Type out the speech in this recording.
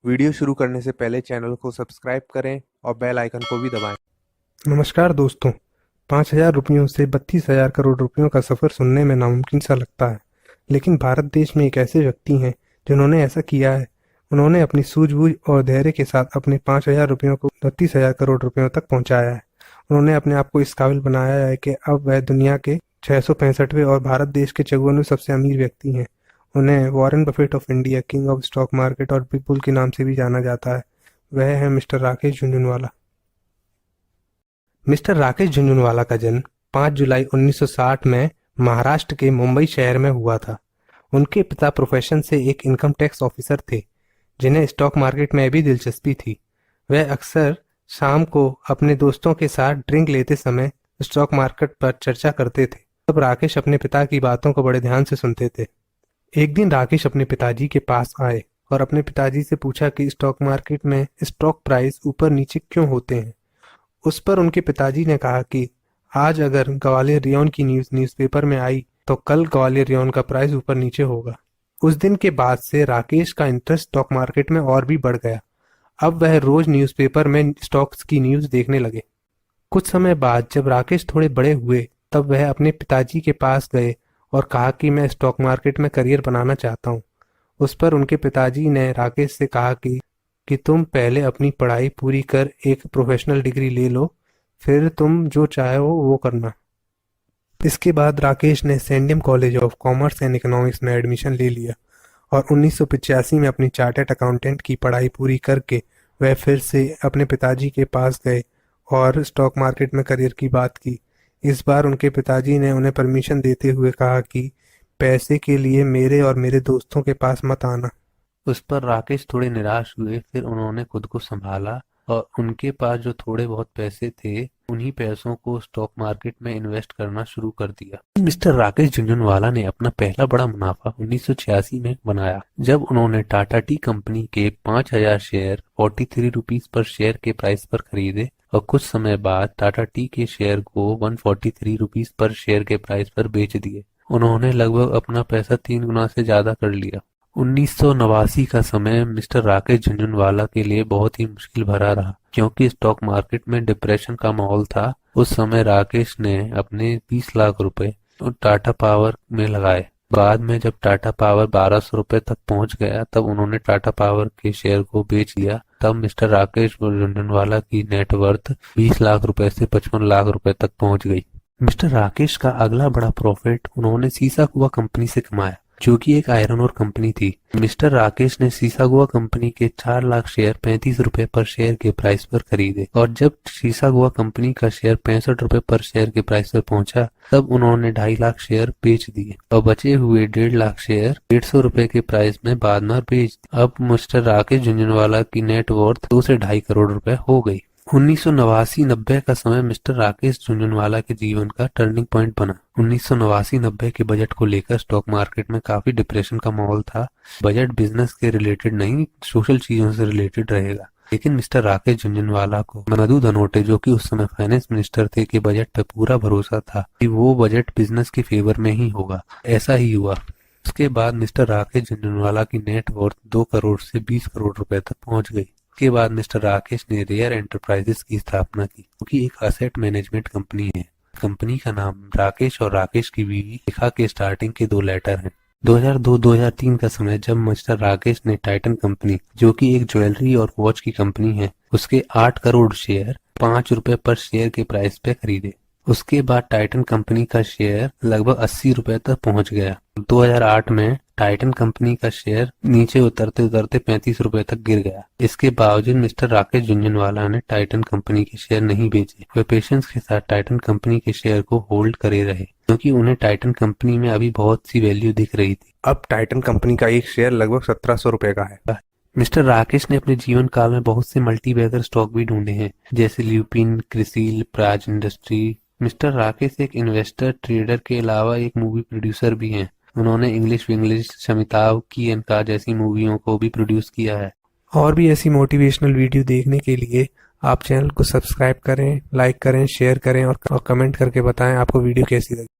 Video शुरू करने से पहले चैनल को सब्सक्राइब करें और बेल आइकन को भी दबाएं। नमस्कार दोस्तों। 5,000 रुपयों से 32,000 करोड़ रुपयों का सफर सुनने में नामुमकिन सा लगता है, लेकिन भारत देश में एक ऐसे व्यक्ति हैं जिन्होंने ऐसा किया है। उन्होंने अपनी सूझबूझ और धैर्य के साथ अपने 5,000 रुपयों को 32,000 करोड़ रुपयों तक पहुंचाया है। उन्होंने अपने आप को इस काबिल बनाया है कि अब वह दुनिया के 665वें और भारत देश के 54वें सबसे अमीर व्यक्ति हैं। उन्हें Warren Buffett of India, king of stock market और बिग बुल के नाम से भी जाना जाता है। वह है मिस्टर राकेश झुनझुनवाला। मिस्टर राकेश झुनझुनवाला का जन्म 5 जुलाई 1960 में महाराष्ट्र के मुंबई शहर में हुआ था। उनके पिता प्रोफेशन से एक इनकम टैक्स ऑफिसर थे, जिन्हें स्टॉक मार्केट में भी दिलचस्पी थी। वह अक्सर शाम को अपने दोस्तों के साथ ड्रिंक लेते समय स्टॉक मार्केट पर चर्चा करते थे। तब राकेश अपने पिता की बातों को बड़े ध्यान से सुनते थे। एक दिन राकेश अपने पिताजी के पास आए और अपने पिताजी से पूछा कि स्टॉक मार्केट में स्टॉक प्राइस ऊपर नीचे क्यों होते हैं। उस पर उनके पिताजी ने कहा कि आज अगर ग्वालियर रेयन की न्यूज़पेपर में आई तो कल ग्वालियर रेयन का प्राइस ऊपर नीचे होगा। उस दिन के बाद से राकेश का इंटरेस्ट स्टॉक मार्केट में और भी बढ़ गया। अब वह रोज न्यूज़पेपर में स्टॉक्स की न्यूज़ देखने लगे। कुछ समय बाद जब राकेश थोड़े बड़े हुए तब वह अपने पिताजी के पास गए और कहा कि मैं स्टॉक मार्केट में करियर बनाना चाहता हूँ। उस पर उनके पिताजी ने राकेश से कहा कि तुम पहले अपनी पढ़ाई पूरी कर एक प्रोफेशनल डिग्री ले लो, फिर तुम जो चाहो वो करना। इसके बाद राकेश ने Sydenham college of commerce and economics में एडमिशन ले लिया और 1985 में अपनी चार्टर्ड अकाउंटेंट की पढ़ाई पूरी करके वह फिर से अपने पिताजी के पास गए और स्टॉक मार्केट में करियर की बात की। इस बार उनके पिताजी ने उन्हें परमिशन देते हुए कहा कि पैसे के लिए मेरे और मेरे दोस्तों के पास मत आना। उस पर राकेश थोड़े निराश हुए। फिर उन्होंने खुद को संभाला और उनके पास जो थोड़े बहुत पैसे थे उन्हीं पैसों को स्टॉक मार्केट में इन्वेस्ट करना शुरू कर दिया। मिस्टर राकेश झुनझुनवाला ने अपना पहला बड़ा मुनाफा 1986 में बनाया, जब उन्होंने टाटा टी कंपनी के 5,000 शेयर 43 रुपीस पर शेयर के प्राइस पर खरीदे और कुछ समय बाद टाटा टी के शेयर को 143 रुपीस पर शेयर के प्राइस पर बेच दिए। उन्होंने लगभग अपना पैसा 3 गुना से ज्यादा कर लिया। 1989 का समय मिस्टर राकेश झुनझुनवाला के लिए बहुत ही मुश्किल भरा रहा, क्योंकि स्टॉक मार्केट में डिप्रेशन का माहौल था। उस समय राकेश ने अपने 20 लाख रुपए टाटा पावर में लगाए। बाद में जब टाटा पावर 1,200 रुपए तक पहुंच गया तब उन्होंने टाटा पावर के शेयर को बेच लिया। तब मिस्टर राकेश झुनझुनवाला की नेटवर्थ 20 लाख रुपए से 55 लाख रुपए तक पहुंच गई। मिस्टर राकेश का अगला बड़ा प्रॉफिट उन्होंने सीसागुआ कंपनी से कमाया, जो कि एक आयरन ओर कंपनी थी। मिस्टर राकेश ने सीसागुआ कंपनी के 4 लाख शेयर 35 रुपए पर शेयर के प्राइस पर खरीदे और जब सीसागुआ कंपनी का शेयर 65 रुपए पर शेयर के प्राइस पर पहुंचा तब उन्होंने 2.5 लाख शेयर बेच दिए और बचे हुए 1.5 लाख शेयर 150 रुपए के प्राइस में बाद में बेच दिए। अब मिस्टर राकेश झुनझुनवाला की नेटवर्थ 2 से 2.5 करोड़ रुपए हो गई। 1989-90 का समय मिस्टर राकेश झुनझुनवाला के जीवन का टर्निंग पॉइंट बना। 1989-90 के बजट को लेकर स्टॉक मार्केट में काफी डिप्रेशन का माहौल था। बजट बिजनेस के रिलेटेड नहीं, सोशल चीजों से रिलेटेड रहेगा। लेकिन मिस्टर राकेश झुनझुनवाला को मधु धनोटे, जो कि उस समय फाइनेंस मिनिस्टर थे, के बजट पर पूरा भरोसा था कि वो बजट बिजनेस के फेवर में ही होगा। ऐसा ही हुआ। उसके बाद मिस्टर राकेश झुनझुनवाला की नेटवर्थ 2 करोड़ से 20 करोड़ रुपए तक पहुंच गई। के बाद मिस्टर राकेश ने रेयर एंटरप्राइजेस की स्थापना की, जो कि एक असेट मैनेजमेंट कंपनी है। कंपनी का नाम राकेश और राकेश की बीवी रेखा के स्टार्टिंग के 2 लेटर हैं। 2002-2003 का समय जब मिस्टर राकेश ने टाइटन कंपनी, जो कि एक ज्वेलरी और वॉच की कंपनी है, उसके 8 करोड़ शेयर 5 रुपए पर शेयर के प्राइस पे खरीदे। उसके बाद टाइटन कंपनी का शेयर लगभग 80 रुपए तक पहुंच गया। 2008 में टाइटन कंपनी का शेयर नीचे उतरते उतरते 35 रुपए तक गिर गया। इसके बावजूद मिस्टर राकेश झुनझुनवाला ने टाइटन कंपनी के शेयर नहीं बेचे। वे पेशेंस के साथ टाइटन कंपनी के शेयर को होल्ड करे रहे, क्योंकि उन्हें टाइटन कंपनी में अभी बहुत सी वैल्यू दिख रही थी। अब टाइटन कंपनी का एक शेयर लगभग 1,700 रुपए का है। मिस्टर राकेश ने अपने जीवन काल में बहुत से मल्टीबैगर स्टॉक भी ढूंढे हैं, जैसे lupin, CRISIL, Praj industry. Mister Rakesh एक इन्वेस्टर, ट्रेडर के अलावा एक मूवी प्रोड्यूसर भी हैं। उन्होंने इंग्लिश विंग्लिश, शमिताव की एनका जैसी मूवियों को भी प्रोड्यूस किया है। और भी ऐसी मोटिवेशनल वीडियो देखने के लिए आप चैनल को सब्सक्राइब करें, लाइक करें, शेयर करें और कमेंट करके बताएं आपको वीडियो कैसी लगी।